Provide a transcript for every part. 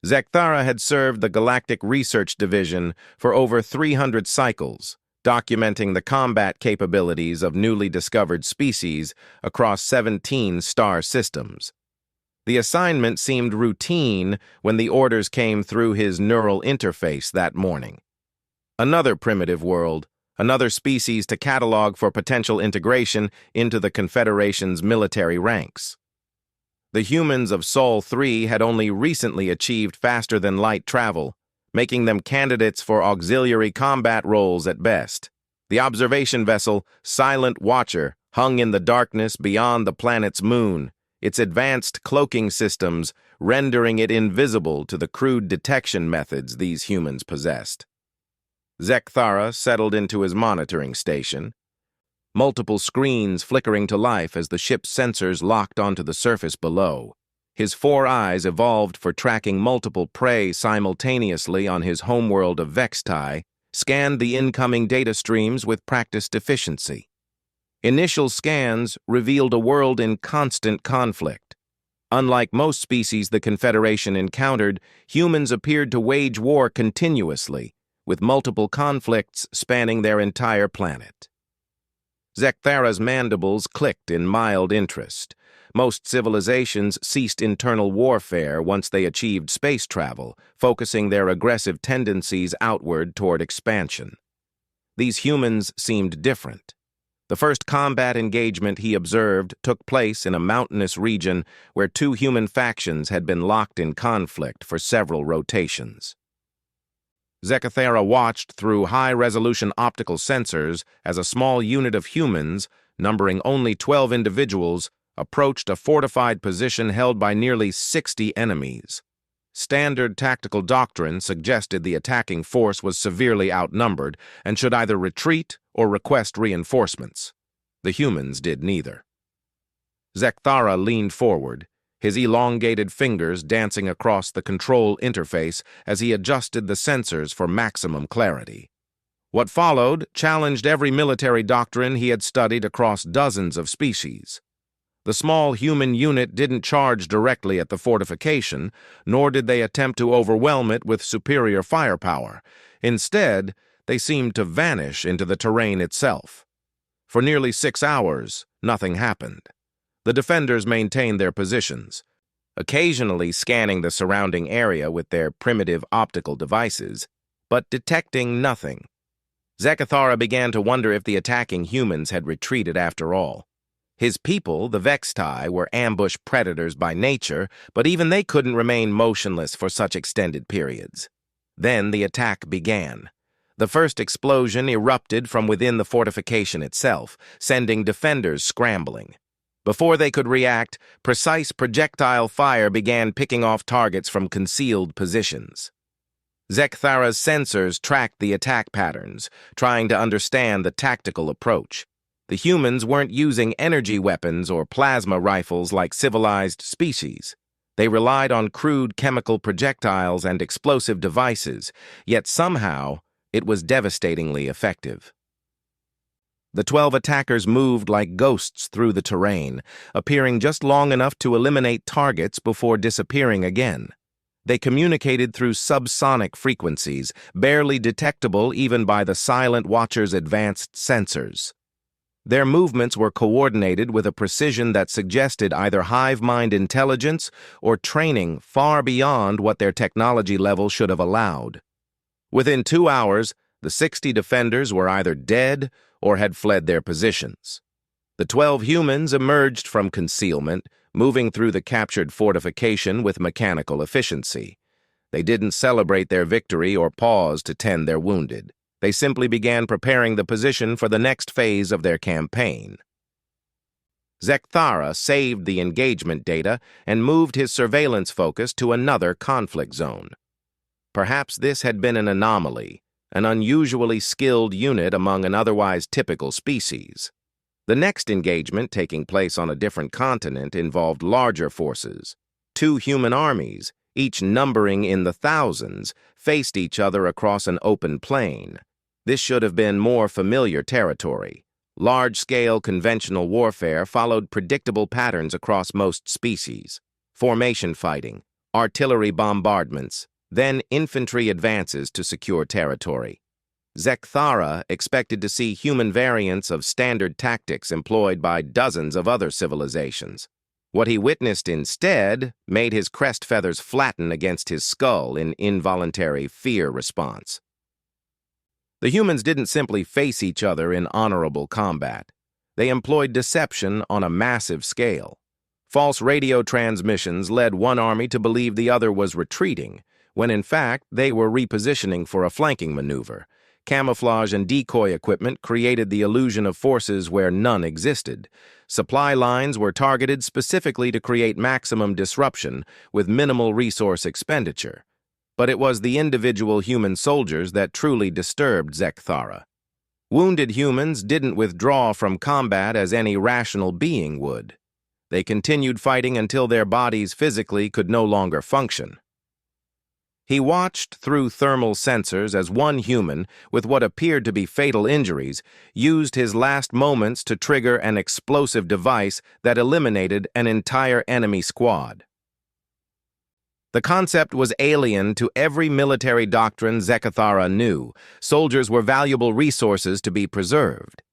Zekthara had served the Galactic Research Division for over 300 cycles, documenting the combat capabilities of newly discovered species across 17 star systems. The assignment seemed routine when the orders came through his neural interface that morning. Another primitive world, another species to catalog for potential integration into the Confederation's military ranks. The humans of Sol 3 had only recently achieved faster-than-light travel, making them candidates for auxiliary combat roles at best. The observation vessel, Silent Watcher, hung in the darkness beyond the planet's moon, its advanced cloaking systems rendering it invisible to the crude detection methods these humans possessed. Zekthara settled into his monitoring station, multiple screens flickering to life as the ship's sensors locked onto the surface below. His 4 eyes evolved for tracking multiple prey simultaneously on his homeworld of Vextai, scanned the incoming data streams with practiced efficiency. Initial scans revealed a world in constant conflict. Unlike most species the Confederation encountered, humans appeared to wage war continuously, with multiple conflicts spanning their entire planet. Zekthara's mandibles clicked in mild interest. Most civilizations ceased internal warfare once they achieved space travel, focusing their aggressive tendencies outward toward expansion. These humans seemed different. The first combat engagement he observed took place in a mountainous region where 2 human factions had been locked in conflict for several rotations. Zekthara watched through high-resolution optical sensors as a small unit of humans, numbering only 12 individuals, approached a fortified position held by nearly 60 enemies. Standard tactical doctrine suggested the attacking force was severely outnumbered and should either retreat or request reinforcements. The humans did neither. Zekthara leaned forward, his elongated fingers dancing across the control interface as he adjusted the sensors for maximum clarity. What followed challenged every military doctrine he had studied across dozens of species. The small human unit didn't charge directly at the fortification, nor did they attempt to overwhelm it with superior firepower. Instead, they seemed to vanish into the terrain itself. For nearly 6 hours, nothing happened. The defenders maintained their positions, occasionally scanning the surrounding area with their primitive optical devices, but detecting nothing. Zekthara began to wonder if the attacking humans had retreated after all. His people, the Vextai, were ambush predators by nature, but even they couldn't remain motionless for such extended periods. Then the attack began. The first explosion erupted from within the fortification itself, sending defenders scrambling. Before they could react, precise projectile fire began picking off targets from concealed positions. Zekthara's sensors tracked the attack patterns, trying to understand the tactical approach. The humans weren't using energy weapons or plasma rifles like civilized species. They relied on crude chemical projectiles and explosive devices, yet somehow it was devastatingly effective. The 12 attackers moved like ghosts through the terrain, appearing just long enough to eliminate targets before disappearing again. They communicated through subsonic frequencies, barely detectable even by the Silent Watcher's advanced sensors. Their movements were coordinated with a precision that suggested either hive mind intelligence or training far beyond what their technology level should have allowed. Within 2 hours, the 60 defenders were either dead or had fled their positions. The 12 humans emerged from concealment, moving through the captured fortification with mechanical efficiency. They didn't celebrate their victory or pause to tend their wounded. They simply began preparing the position for the next phase of their campaign. Zekthara saved the engagement data and moved his surveillance focus to another conflict zone. Perhaps this had been an anomaly, an unusually skilled unit among an otherwise typical species. The next engagement, taking place on a different continent, involved larger forces. 2 human armies, each numbering in the thousands, faced each other across an open plain. This should have been more familiar territory. Large-scale conventional warfare followed predictable patterns across most species. Formation fighting, artillery bombardments, then infantry advances to secure territory. Zekthara expected to see human variants of standard tactics employed by dozens of other civilizations. What he witnessed instead made his crest feathers flatten against his skull in involuntary fear response. The humans didn't simply face each other in honorable combat. They employed deception on a massive scale. False radio transmissions led one army to believe the other was retreating, when in fact they were repositioning for a flanking maneuver. Camouflage and decoy equipment created the illusion of forces where none existed. Supply lines were targeted specifically to create maximum disruption with minimal resource expenditure. But it was the individual human soldiers that truly disturbed Zekthara. Wounded humans didn't withdraw from combat as any rational being would. They continued fighting until their bodies physically could no longer function. He watched through thermal sensors as one human, with what appeared to be fatal injuries, used his last moments to trigger an explosive device that eliminated an entire enemy squad. The concept was alien to every military doctrine Zekthara knew. Soldiers were valuable resources to be preserved.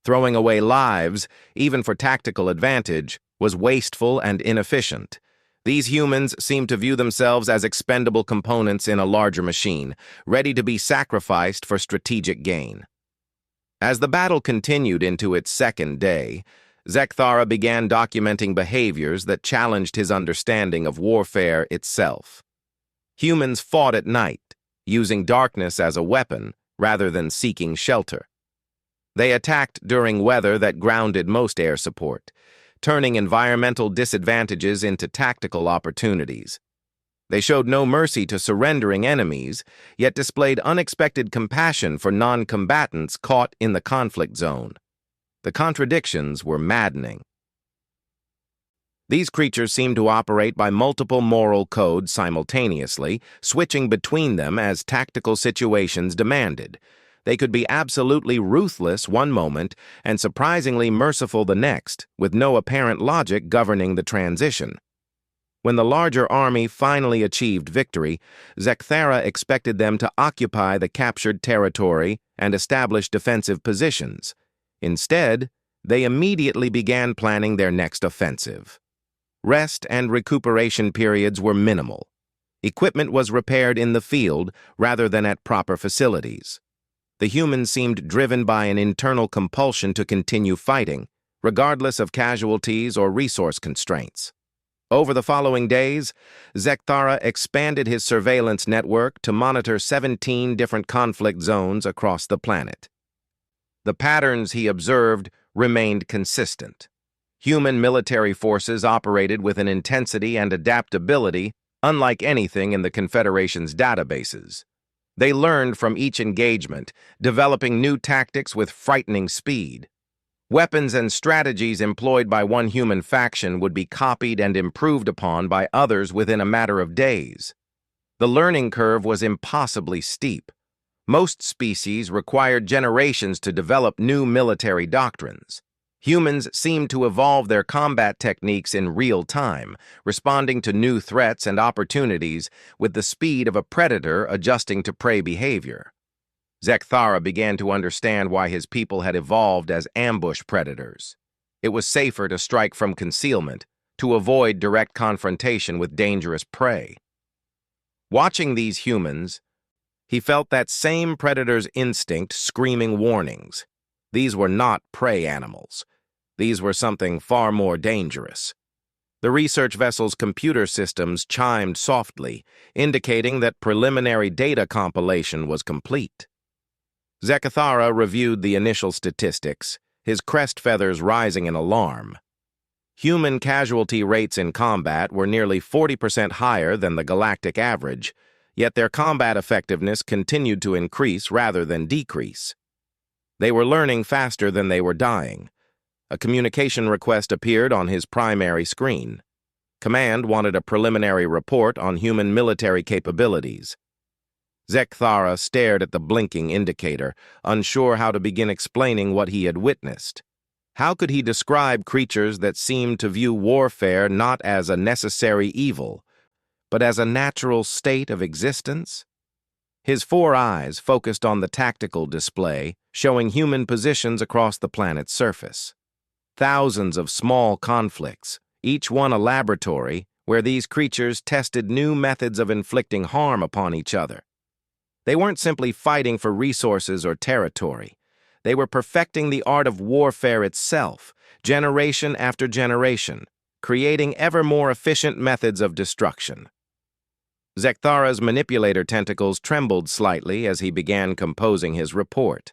Throwing away lives, even for tactical advantage, was wasteful and inefficient. These humans seemed to view themselves as expendable components in a larger machine, ready to be sacrificed for strategic gain. As the battle continued into its second day, Zekthara began documenting behaviors that challenged his understanding of warfare itself. Humans fought at night, using darkness as a weapon rather than seeking shelter. They attacked during weather that grounded most air support, turning environmental disadvantages into tactical opportunities. They showed no mercy to surrendering enemies, yet displayed unexpected compassion for non-combatants caught in the conflict zone. The contradictions were maddening. These creatures seemed to operate by multiple moral codes simultaneously, switching between them as tactical situations demanded. They could be absolutely ruthless one moment and surprisingly merciful the next, with no apparent logic governing the transition. When the larger army finally achieved victory, Zekthara expected them to occupy the captured territory and establish defensive positions. Instead, they immediately began planning their next offensive. Rest and recuperation periods were minimal. Equipment was repaired in the field rather than at proper facilities. The humans seemed driven by an internal compulsion to continue fighting, regardless of casualties or resource constraints. Over the following days, Zekthara expanded his surveillance network to monitor 17 different conflict zones across the planet. The patterns he observed remained consistent. Human military forces operated with an intensity and adaptability unlike anything in the Confederation's databases. They learned from each engagement, developing new tactics with frightening speed. Weapons and strategies employed by one human faction would be copied and improved upon by others within a matter of days. The learning curve was impossibly steep. Most species required generations to develop new military doctrines. Humans seemed to evolve their combat techniques in real time, responding to new threats and opportunities with the speed of a predator adjusting to prey behavior. Zekthara began to understand why his people had evolved as ambush predators. It was safer to strike from concealment, to avoid direct confrontation with dangerous prey. Watching these humans, he felt that same predator's instinct screaming warnings. These were not prey animals. These were something far more dangerous. The research vessel's computer systems chimed softly, indicating that preliminary data compilation was complete. Zekthara reviewed the initial statistics, his crest feathers rising in alarm. Human casualty rates in combat were nearly 40% higher than the galactic average, yet their combat effectiveness continued to increase rather than decrease. They were learning faster than they were dying. A communication request appeared on his primary screen. Command wanted a preliminary report on human military capabilities. Zekthara stared at the blinking indicator, unsure how to begin explaining what he had witnessed. How could he describe creatures that seemed to view warfare not as a necessary evil, but as a natural state of existence? His four eyes focused on the tactical display, showing human positions across the planet's surface. Thousands of small conflicts, each one a laboratory, where these creatures tested new methods of inflicting harm upon each other. They weren't simply fighting for resources or territory. They were perfecting the art of warfare itself, generation after generation, creating ever more efficient methods of destruction. Zekthara's manipulator tentacles trembled slightly as he began composing his report.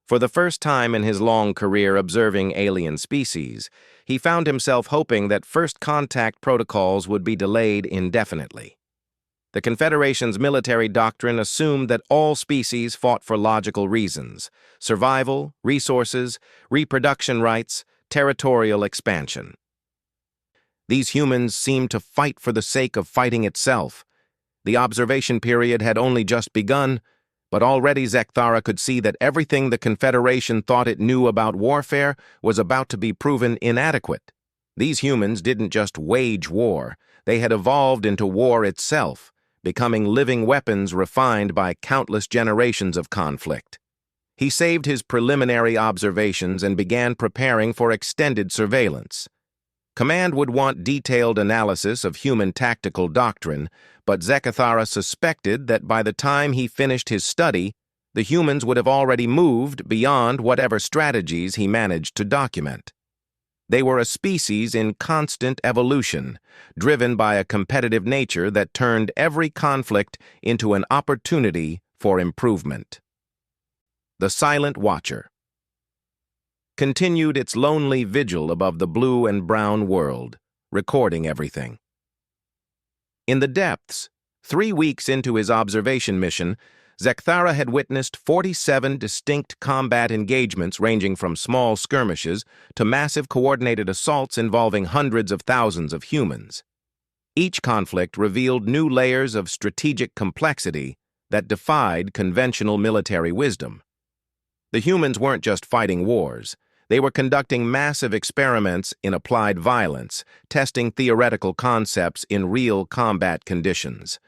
For the first time in his long career observing alien species, he found himself hoping that first contact protocols would be delayed indefinitely. The Confederation's military doctrine assumed that all species fought for logical reasons: survival, resources, reproduction rights, territorial expansion. These humans seemed to fight for the sake of fighting itself. The observation period had only just begun, but already Zekthara could see that everything the Confederation thought it knew about warfare was about to be proven inadequate. These humans didn't just wage war, they had evolved into war itself, becoming living weapons refined by countless generations of conflict. He saved his preliminary observations and began preparing for extended surveillance. Command would want detailed analysis of human tactical doctrine, but Zekthara suspected that by the time he finished his study, the humans would have already moved beyond whatever strategies he managed to document. They were a species in constant evolution, driven by a competitive nature that turned every conflict into an opportunity for improvement. The Silent Watcher continued its lonely vigil above the blue and brown world, recording everything. In the depths, 3 weeks into his observation mission, Zekthara had witnessed 47 distinct combat engagements ranging from small skirmishes to massive coordinated assaults involving hundreds of thousands of humans. Each conflict revealed new layers of strategic complexity that defied conventional military wisdom. The humans weren't just fighting wars. They were conducting massive experiments in applied violence, testing theoretical concepts in real combat conditions.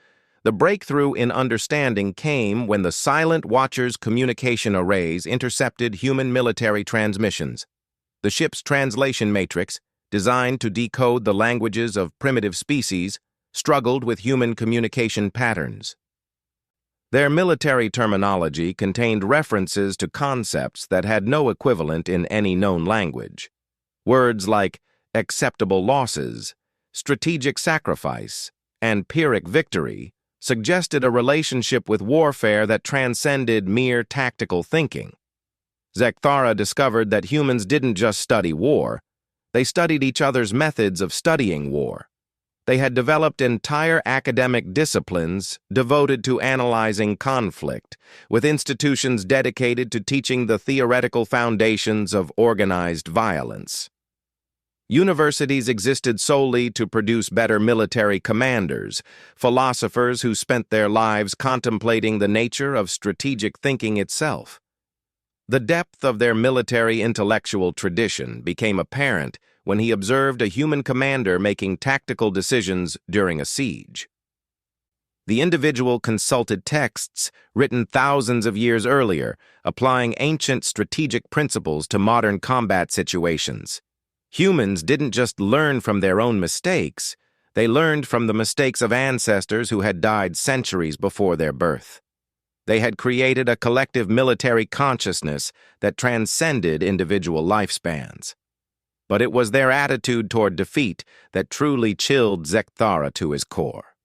The breakthrough in understanding came when the Silent Watcher's communication arrays intercepted human military transmissions. The ship's translation matrix, designed to decode the languages of primitive species, struggled with human communication patterns. Their military terminology contained references to concepts that had no equivalent in any known language. Words like acceptable losses, strategic sacrifice, and Pyrrhic victory suggested a relationship with warfare that transcended mere tactical thinking. Zekthara discovered that humans didn't just study war, they studied each other's methods of studying war. They had developed entire academic disciplines devoted to analyzing conflict, with institutions dedicated to teaching the theoretical foundations of organized violence. Universities existed solely to produce better military commanders, philosophers who spent their lives contemplating the nature of strategic thinking itself. The depth of their military intellectual tradition became apparent when he observed a human commander making tactical decisions during a siege. The individual consulted texts written thousands of years earlier, applying ancient strategic principles to modern combat situations. Humans didn't just learn from their own mistakes, they learned from the mistakes of ancestors who had died centuries before their birth. They had created a collective military consciousness that transcended individual lifespans. But it was their attitude toward defeat that truly chilled Zekthara to his core.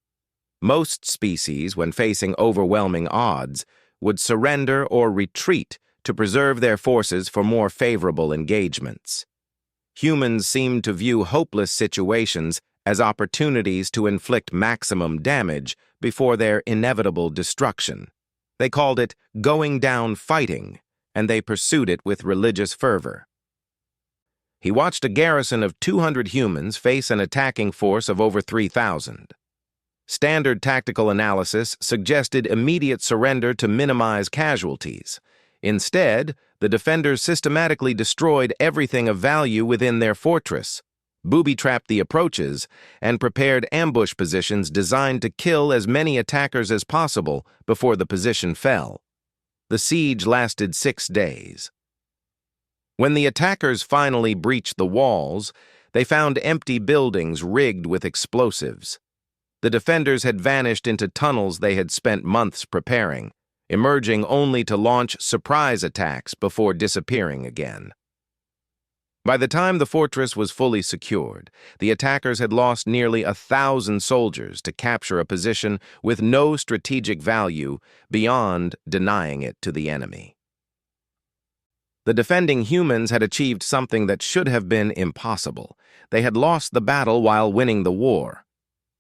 Most species, when facing overwhelming odds, would surrender or retreat to preserve their forces for more favorable engagements. Humans seemed to view hopeless situations as opportunities to inflict maximum damage before their inevitable destruction. They called it going down fighting, and they pursued it with religious fervor. He watched a garrison of 200 humans face an attacking force of over 3,000. Standard tactical analysis suggested immediate surrender to minimize casualties. Instead, the defenders systematically destroyed everything of value within their fortress: booby-trapped the approaches, and prepared ambush positions designed to kill as many attackers as possible before the position fell. The siege lasted 6 days. When the attackers finally breached the walls, they found empty buildings rigged with explosives. The defenders had vanished into tunnels they had spent months preparing, emerging only to launch surprise attacks before disappearing again. By the time the fortress was fully secured, the attackers had lost nearly 1,000 soldiers to capture a position with no strategic value beyond denying it to the enemy. The defending humans had achieved something that should have been impossible. They had lost the battle while winning the war.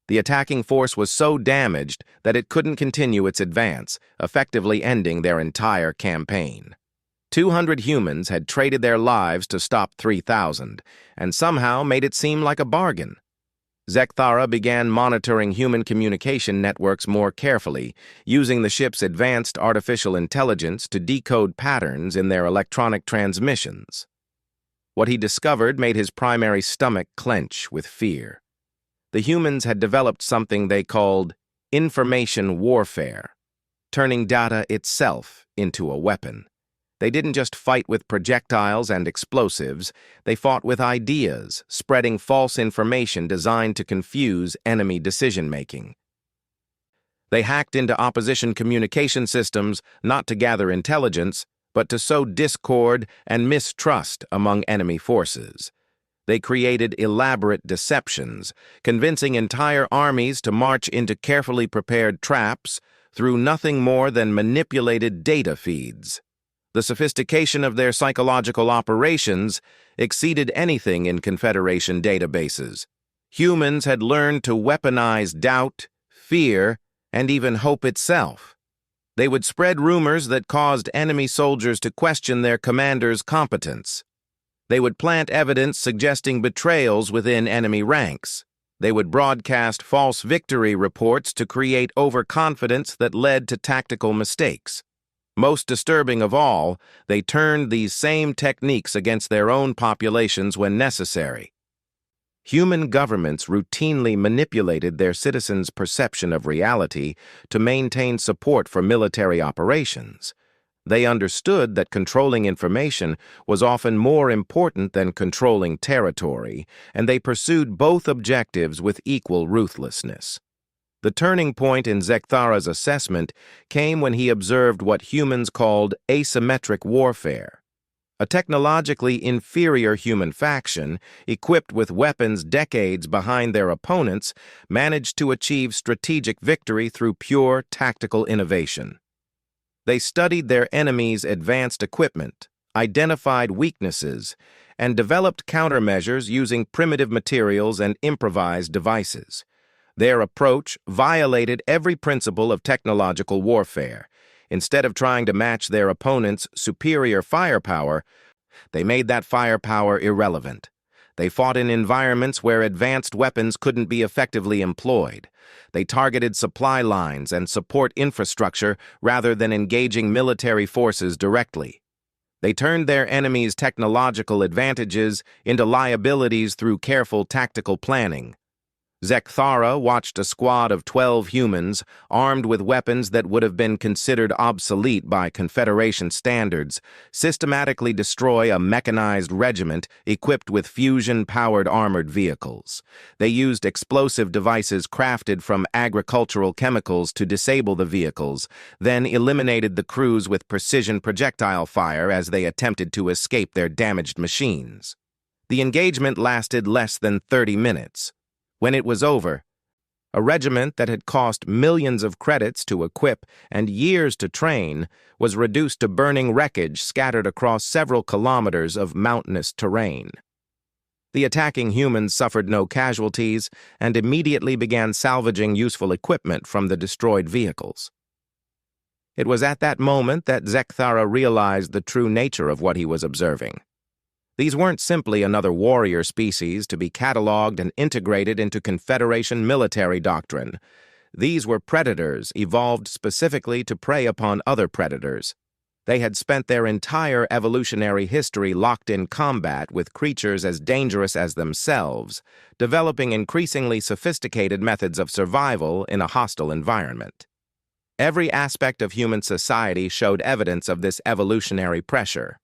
The attacking force was so damaged that it couldn't continue its advance, effectively ending their entire campaign. 200 humans had traded their lives to stop 3,000, and somehow made it seem like a bargain. Zekthara began monitoring human communication networks more carefully, using the ship's advanced artificial intelligence to decode patterns in their electronic transmissions. What he discovered made his primary stomach clench with fear. The humans had developed something they called information warfare, turning data itself into a weapon. They didn't just fight with projectiles and explosives, they fought with ideas, spreading false information designed to confuse enemy decision-making. They hacked into opposition communication systems not to gather intelligence, but to sow discord and mistrust among enemy forces. They created elaborate deceptions, convincing entire armies to march into carefully prepared traps through nothing more than manipulated data feeds. The sophistication of their psychological operations exceeded anything in Confederation databases. Humans had learned to weaponize doubt, fear, and even hope itself. They would spread rumors that caused enemy soldiers to question their commander's competence. They would plant evidence suggesting betrayals within enemy ranks. They would broadcast false victory reports to create overconfidence that led to tactical mistakes. Most disturbing of all, they turned these same techniques against their own populations when necessary. Human governments routinely manipulated their citizens' perception of reality to maintain support for military operations. They understood that controlling information was often more important than controlling territory, and they pursued both objectives with equal ruthlessness. The turning point in Zekthara's assessment came when he observed what humans called asymmetric warfare. A technologically inferior human faction, equipped with weapons decades behind their opponents, managed to achieve strategic victory through pure tactical innovation. They studied their enemies' advanced equipment, identified weaknesses, and developed countermeasures using primitive materials and improvised devices. Their approach violated every principle of technological warfare. Instead of trying to match their opponent's superior firepower, they made that firepower irrelevant. They fought in environments where advanced weapons couldn't be effectively employed. They targeted supply lines and support infrastructure rather than engaging military forces directly. They turned their enemies' technological advantages into liabilities through careful tactical planning. Zekthara watched a squad of 12 humans, armed with weapons that would have been considered obsolete by Confederation standards, systematically destroy a mechanized regiment equipped with fusion-powered armored vehicles. They used explosive devices crafted from agricultural chemicals to disable the vehicles, then eliminated the crews with precision projectile fire as they attempted to escape their damaged machines. The engagement lasted less than 30 minutes. When it was over, a regiment that had cost millions of credits to equip and years to train was reduced to burning wreckage scattered across several kilometers of mountainous terrain. The attacking humans suffered no casualties and immediately began salvaging useful equipment from the destroyed vehicles. It was at that moment that Zekthara realized the true nature of what he was observing. These weren't simply another warrior species to be cataloged and integrated into Confederation military doctrine. These were predators evolved specifically to prey upon other predators. They had spent their entire evolutionary history locked in combat with creatures as dangerous as themselves, developing increasingly sophisticated methods of survival in a hostile environment. Every aspect of human society showed evidence of this evolutionary pressure.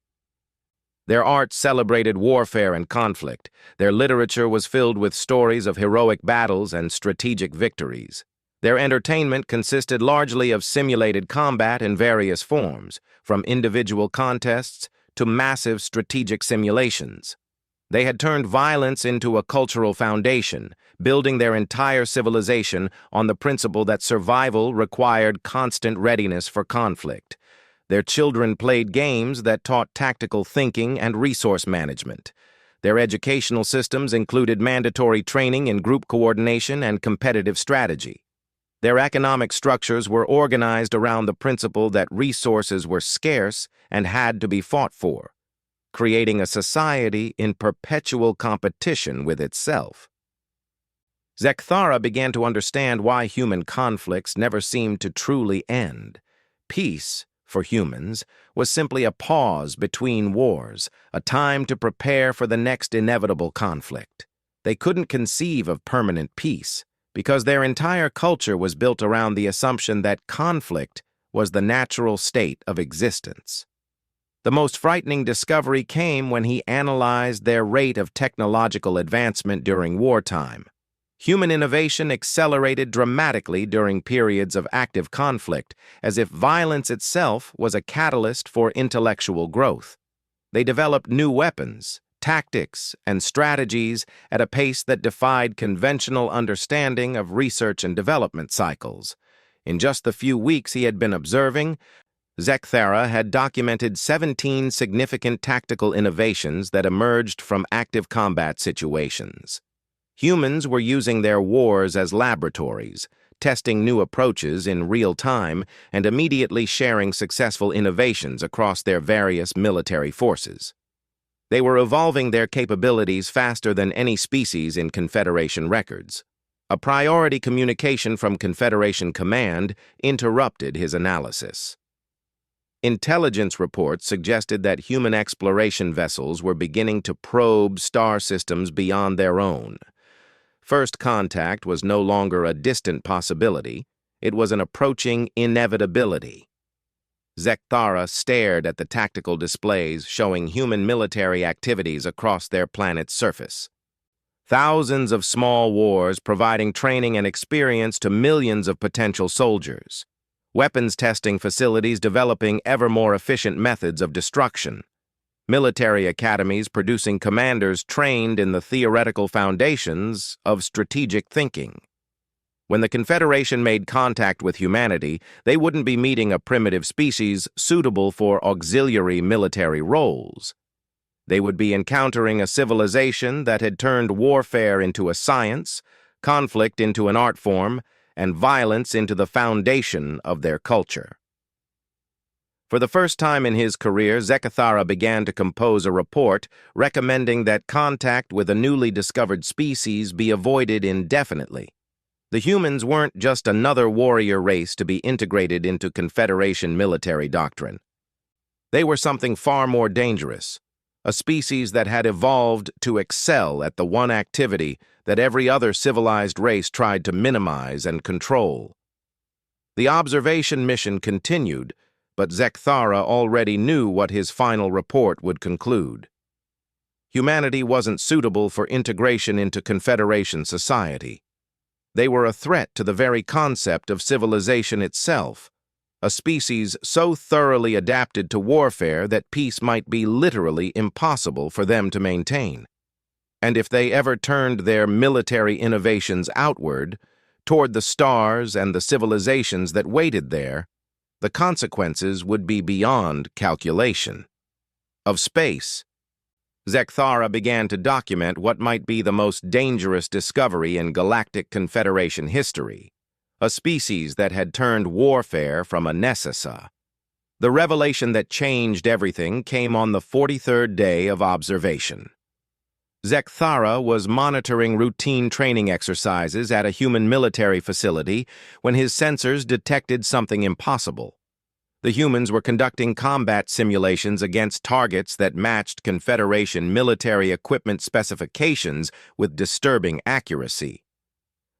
Their art celebrated warfare and conflict. Their literature was filled with stories of heroic battles and strategic victories. Their entertainment consisted largely of simulated combat in various forms, from individual contests to massive strategic simulations. They had turned violence into a cultural foundation, building their entire civilization on the principle that survival required constant readiness for conflict. Their children played games that taught tactical thinking and resource management. Their educational systems included mandatory training in group coordination and competitive strategy. Their economic structures were organized around the principle that resources were scarce and had to be fought for, creating a society in perpetual competition with itself. Zekthara began to understand why human conflicts never seemed to truly end. Peace, for humans, was simply a pause between wars, a time to prepare for the next inevitable conflict. They couldn't conceive of permanent peace, because their entire culture was built around the assumption that conflict was the natural state of existence. The most frightening discovery came when he analyzed their rate of technological advancement during wartime. Human innovation accelerated dramatically during periods of active conflict, as if violence itself was a catalyst for intellectual growth. They developed new weapons, tactics, and strategies at a pace that defied conventional understanding of research and development cycles. In just the few weeks he had been observing, Zekthara had documented 17 significant tactical innovations that emerged from active combat situations. Humans were using their wars as laboratories, testing new approaches in real time and immediately sharing successful innovations across their various military forces. They were evolving their capabilities faster than any species in Confederation records. A priority communication from Confederation Command interrupted his analysis. Intelligence reports suggested that human exploration vessels were beginning to probe star systems beyond their own. First contact was no longer a distant possibility, it was an approaching inevitability. Zekthara stared at the tactical displays showing human military activities across their planet's surface. Thousands of small wars providing training and experience to millions of potential soldiers. Weapons testing facilities developing ever more efficient methods of destruction. Military academies producing commanders trained in the theoretical foundations of strategic thinking. When the Confederation made contact with humanity, they wouldn't be meeting a primitive species suitable for auxiliary military roles. They would be encountering a civilization that had turned warfare into a science, conflict into an art form, and violence into the foundation of their culture. For the first time in his career, Zekthara began to compose a report recommending that contact with a newly discovered species be avoided indefinitely. The humans weren't just another warrior race to be integrated into Confederation military doctrine. They were something far more dangerous, a species that had evolved to excel at the one activity that every other civilized race tried to minimize and control. The observation mission continued, but Zekthara already knew what his final report would conclude. Humanity wasn't suitable for integration into Confederation society. They were a threat to the very concept of civilization itself, a species so thoroughly adapted to warfare that peace might be literally impossible for them to maintain. And if they ever turned their military innovations outward, toward the stars and the civilizations that waited there, the consequences would be beyond calculation. Of space, Zekthara began to document what might be the most dangerous discovery in Galactic Confederation history, a species that had turned warfare from a necessity. The revelation that changed everything came on the 43rd day of observation. Zekthara was monitoring routine training exercises at a human military facility when his sensors detected something impossible. The humans were conducting combat simulations against targets that matched Confederation military equipment specifications with disturbing accuracy.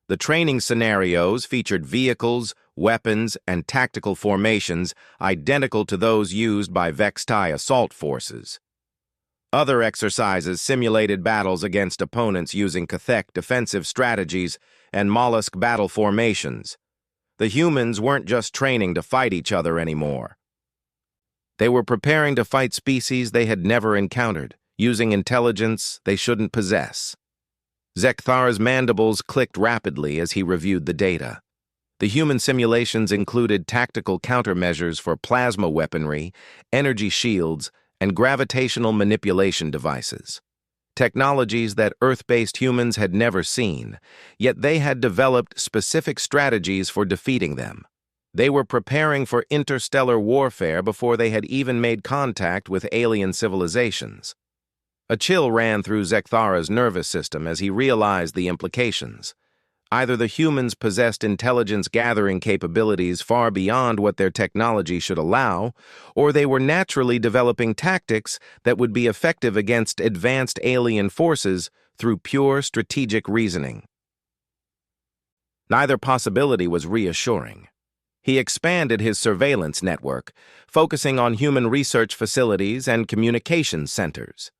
The training scenarios featured vehicles, weapons, and tactical formations identical to those used by Vextai assault forces. Other exercises simulated battles against opponents using Cathek defensive strategies and mollusk battle formations. The humans weren't just training to fight each other anymore. They were preparing to fight species they had never encountered, using intelligence they shouldn't possess. Zekthar's mandibles clicked rapidly as he reviewed the data. The human simulations included tactical countermeasures for plasma weaponry, energy shields, and gravitational manipulation devices. Technologies that Earth-based humans had never seen, yet they had developed specific strategies for defeating them. They were preparing for interstellar warfare before they had even made contact with alien civilizations. A chill ran through Zekthara's nervous system as he realized the implications. Either the humans possessed intelligence-gathering capabilities far beyond what their technology should allow, or they were naturally developing tactics that would be effective against advanced alien forces through pure strategic reasoning. Neither possibility was reassuring. He expanded his surveillance network, focusing on human research facilities and communications centers.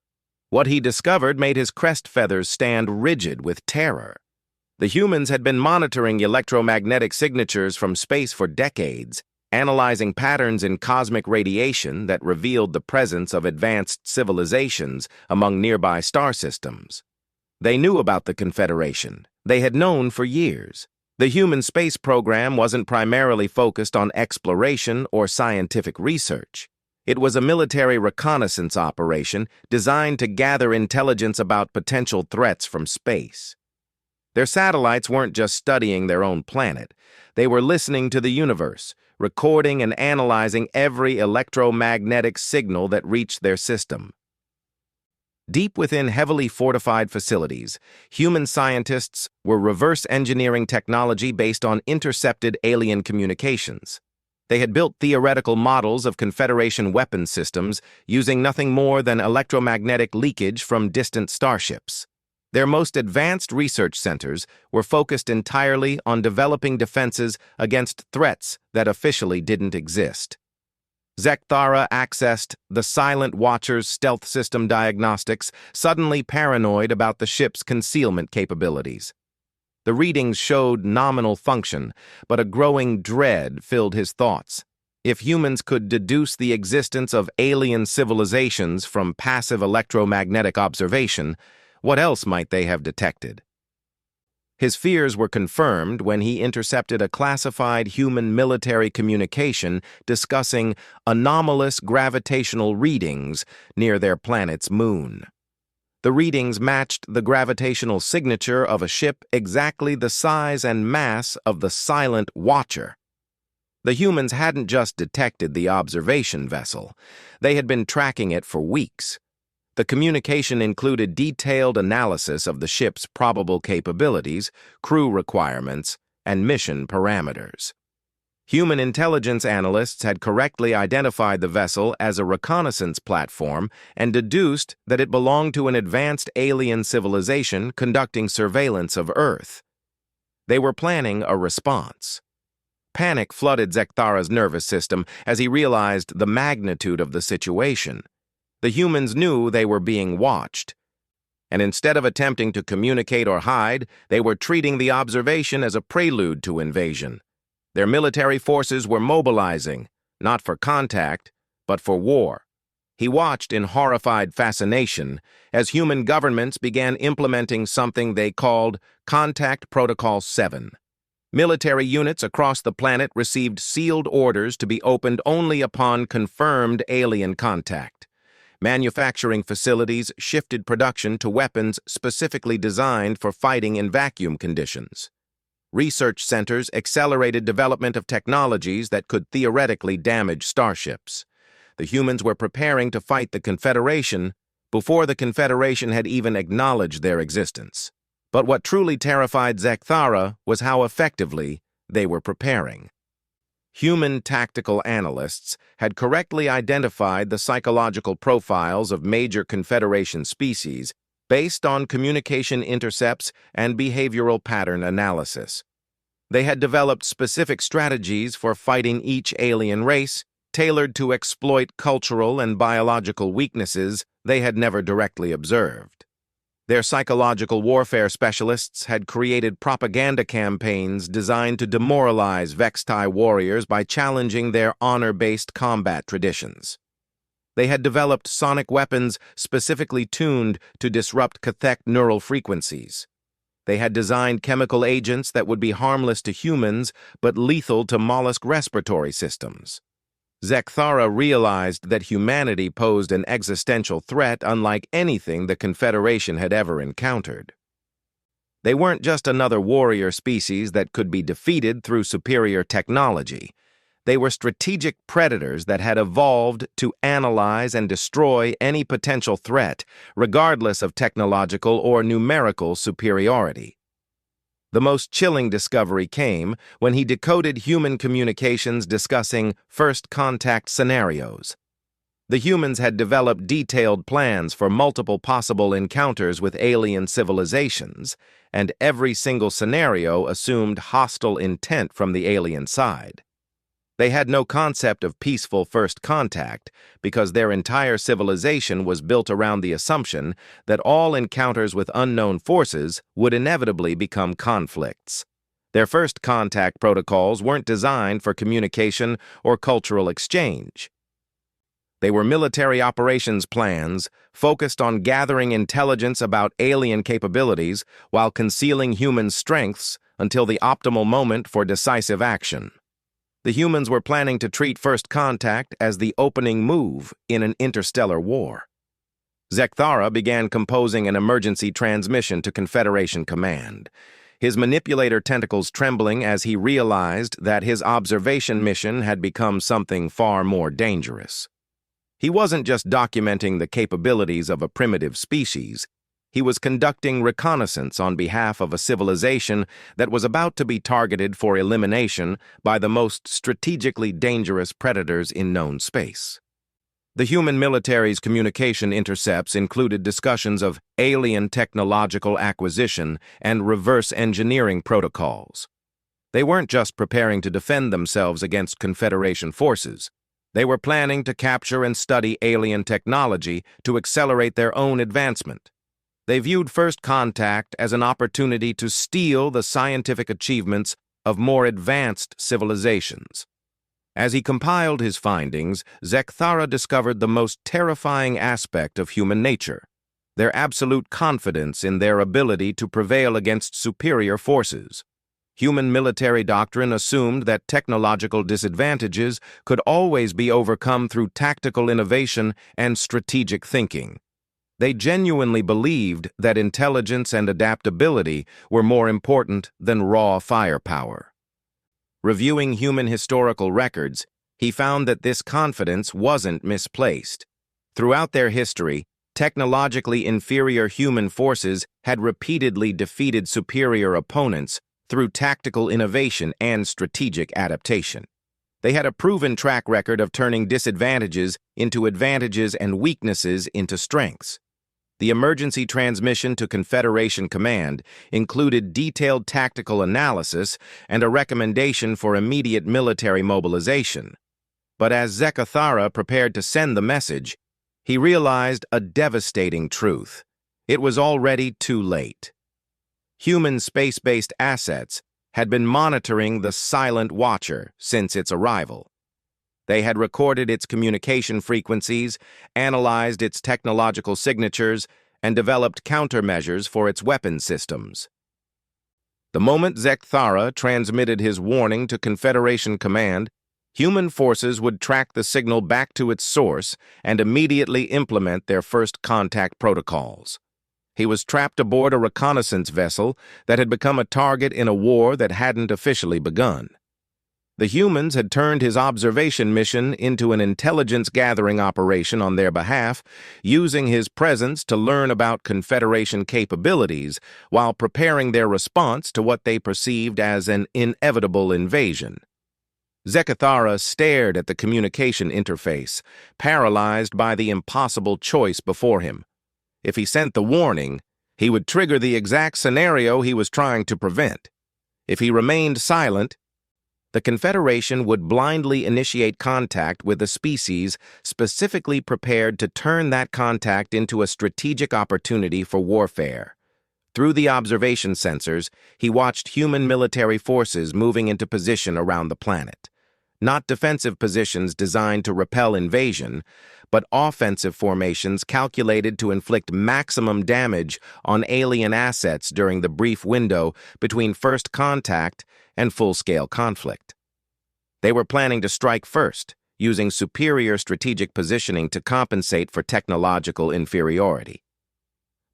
What he discovered made his crest feathers stand rigid with terror. The humans had been monitoring electromagnetic signatures from space for decades, analyzing patterns in cosmic radiation that revealed the presence of advanced civilizations among nearby star systems. They knew about the Confederation. They had known for years. The human space program wasn't primarily focused on exploration or scientific research. It was a military reconnaissance operation designed to gather intelligence about potential threats from space. Their satellites weren't just studying their own planet. They were listening to the universe, recording and analyzing every electromagnetic signal that reached their system. Deep within heavily fortified facilities, human scientists were reverse engineering technology based on intercepted alien communications. They had built theoretical models of Confederation weapon systems using nothing more than electromagnetic leakage from distant starships. Their most advanced research centers were focused entirely on developing defenses against threats that officially didn't exist. Zekthara accessed the Silent Watcher's stealth system diagnostics, suddenly paranoid about the ship's concealment capabilities. The readings showed nominal function, but a growing dread filled his thoughts. If humans could deduce the existence of alien civilizations from passive electromagnetic observation, what else might they have detected? His fears were confirmed when he intercepted a classified human military communication discussing anomalous gravitational readings near their planet's moon. The readings matched the gravitational signature of a ship exactly the size and mass of the Silent Watcher. The humans hadn't just detected the observation vessel. They had been tracking it for weeks. The communication included detailed analysis of the ship's probable capabilities, crew requirements, and mission parameters. Human intelligence analysts had correctly identified the vessel as a reconnaissance platform and deduced that it belonged to an advanced alien civilization conducting surveillance of Earth. They were planning a response. Panic flooded Zekthara's nervous system as he realized the magnitude of the situation. The humans knew they were being watched, and instead of attempting to communicate or hide, they were treating the observation as a prelude to invasion. Their military forces were mobilizing, not for contact, but for war. He watched in horrified fascination as human governments began implementing something they called Contact Protocol 7. Military units across the planet received sealed orders to be opened only upon confirmed alien contact. Manufacturing facilities shifted production to weapons specifically designed for fighting in vacuum conditions. Research centers accelerated development of technologies that could theoretically damage starships. The humans were preparing to fight the Confederation before the Confederation had even acknowledged their existence. But what truly terrified Zekthara was how effectively they were preparing. human tactical analysts had correctly identified the psychological profiles of major Confederation species based on communication intercepts and behavioral pattern analysis. They had developed specific strategies for fighting each alien race, tailored to exploit cultural and biological weaknesses they had never directly observed. Their psychological warfare specialists had created propaganda campaigns designed to demoralize Vextai warriors by challenging their honor-based combat traditions. They had developed sonic weapons specifically tuned to disrupt cathect neural frequencies. They had designed chemical agents that would be harmless to humans but lethal to mollusk respiratory systems. Zekthara realized that humanity posed an existential threat unlike anything the Confederation had ever encountered. They weren't just another warrior species that could be defeated through superior technology. They were strategic predators that had evolved to analyze and destroy any potential threat, regardless of technological or numerical superiority. The most chilling discovery came when he decoded human communications discussing first contact scenarios. The humans had developed detailed plans for multiple possible encounters with alien civilizations, and every single scenario assumed hostile intent from the alien side. They had no concept of peaceful first contact because their entire civilization was built around the assumption that all encounters with unknown forces would inevitably become conflicts. Their first contact protocols weren't designed for communication or cultural exchange. They were military operations plans focused on gathering intelligence about alien capabilities while concealing human strengths until the optimal moment for decisive action. The humans were planning to treat first contact as the opening move in an interstellar war. Zekthara began composing an emergency transmission to Confederation Command, his manipulator tentacles trembling as he realized that his observation mission had become something far more dangerous. He wasn't just documenting the capabilities of a primitive species. He was conducting reconnaissance on behalf of a civilization that was about to be targeted for elimination by the most strategically dangerous predators in known space. The human military's communication intercepts included discussions of alien technological acquisition and reverse engineering protocols. They weren't just preparing to defend themselves against Confederation forces. They were planning to capture and study alien technology to accelerate their own advancement. They viewed first contact as an opportunity to steal the scientific achievements of more advanced civilizations. As he compiled his findings, Zekthara discovered the most terrifying aspect of human nature: their absolute confidence in their ability to prevail against superior forces. Human military doctrine assumed that technological disadvantages could always be overcome through tactical innovation and strategic thinking. They genuinely believed that intelligence and adaptability were more important than raw firepower. Reviewing human historical records, he found that this confidence wasn't misplaced. Throughout their history, technologically inferior human forces had repeatedly defeated superior opponents through tactical innovation and strategic adaptation. They had a proven track record of turning disadvantages into advantages and weaknesses into strengths. The emergency transmission to Confederation Command included detailed tactical analysis and a recommendation for immediate military mobilization. But as Zekthara prepared to send the message, he realized a devastating truth. It was already too late. Human space-based assets had been monitoring the Silent Watcher since its arrival. They had recorded its communication frequencies, analyzed its technological signatures, and developed countermeasures for its weapon systems. The moment Zekthara transmitted his warning to Confederation Command, human forces would track the signal back to its source and immediately implement their first contact protocols. He was trapped aboard a reconnaissance vessel that had become a target in a war that hadn't officially begun. The humans had turned his observation mission into an intelligence-gathering operation on their behalf, using his presence to learn about Confederation capabilities while preparing their response to what they perceived as an inevitable invasion. Zechithara stared at the communication interface, paralyzed by the impossible choice before him. If he sent the warning, he would trigger the exact scenario he was trying to prevent. If he remained silent, the Confederation would blindly initiate contact with a species specifically prepared to turn that contact into a strategic opportunity for warfare. Through the observation sensors, he watched human military forces moving into position around the planet. Not defensive positions designed to repel invasion, but offensive formations calculated to inflict maximum damage on alien assets during the brief window between first contact and full-scale conflict. They were planning to strike first, using superior strategic positioning to compensate for technological inferiority.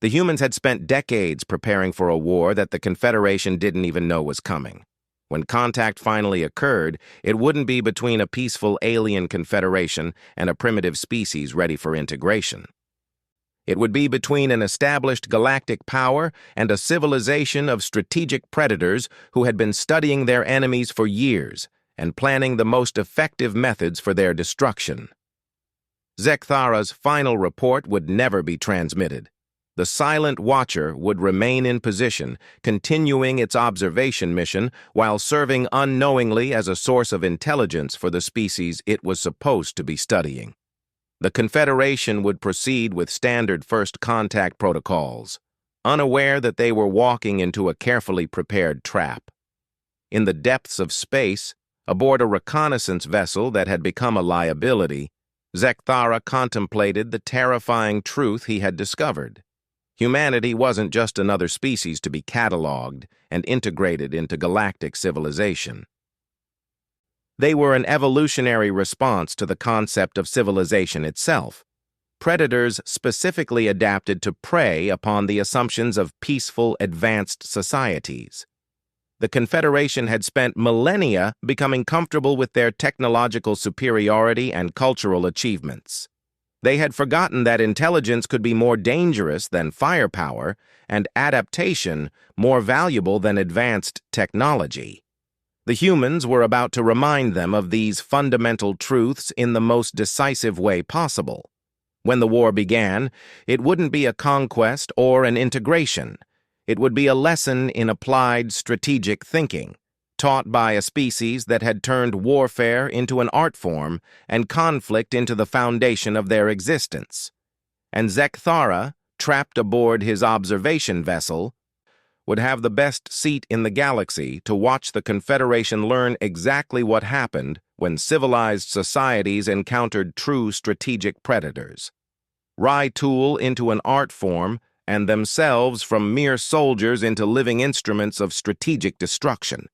The humans had spent decades preparing for a war that the Confederation didn't even know was coming. When contact finally occurred, it wouldn't be between a peaceful alien confederation and a primitive species ready for integration. It would be between an established galactic power and a civilization of strategic predators who had been studying their enemies for years and planning the most effective methods for their destruction. Zechithara's final report would never be transmitted. The Silent Watcher would remain in position, continuing its observation mission while serving unknowingly as a source of intelligence for the species it was supposed to be studying. The Confederation would proceed with standard first contact protocols, unaware that they were walking into a carefully prepared trap. In the depths of space, aboard a reconnaissance vessel that had become a liability, Zechithara contemplated the terrifying truth he had discovered. Humanity wasn't just another species to be cataloged and integrated into galactic civilization. They were an evolutionary response to the concept of civilization itself. Predators specifically adapted to prey upon the assumptions of peaceful, advanced societies. The Confederation had spent millennia becoming comfortable with their technological superiority and cultural achievements. They had forgotten that intelligence could be more dangerous than firepower and adaptation more valuable than advanced technology. The humans were about to remind them of these fundamental truths in the most decisive way possible. When the war began, it wouldn't be a conquest or an integration. It would be a lesson in applied strategic thinking, taught by a species that had turned warfare into an art form and conflict into the foundation of their existence. And Zechithara, trapped aboard his observation vessel, would have the best seat in the galaxy to watch the Confederation learn exactly what happened when civilized societies encountered true strategic predators. Retool into an art form and themselves from mere soldiers into living instruments of strategic destruction.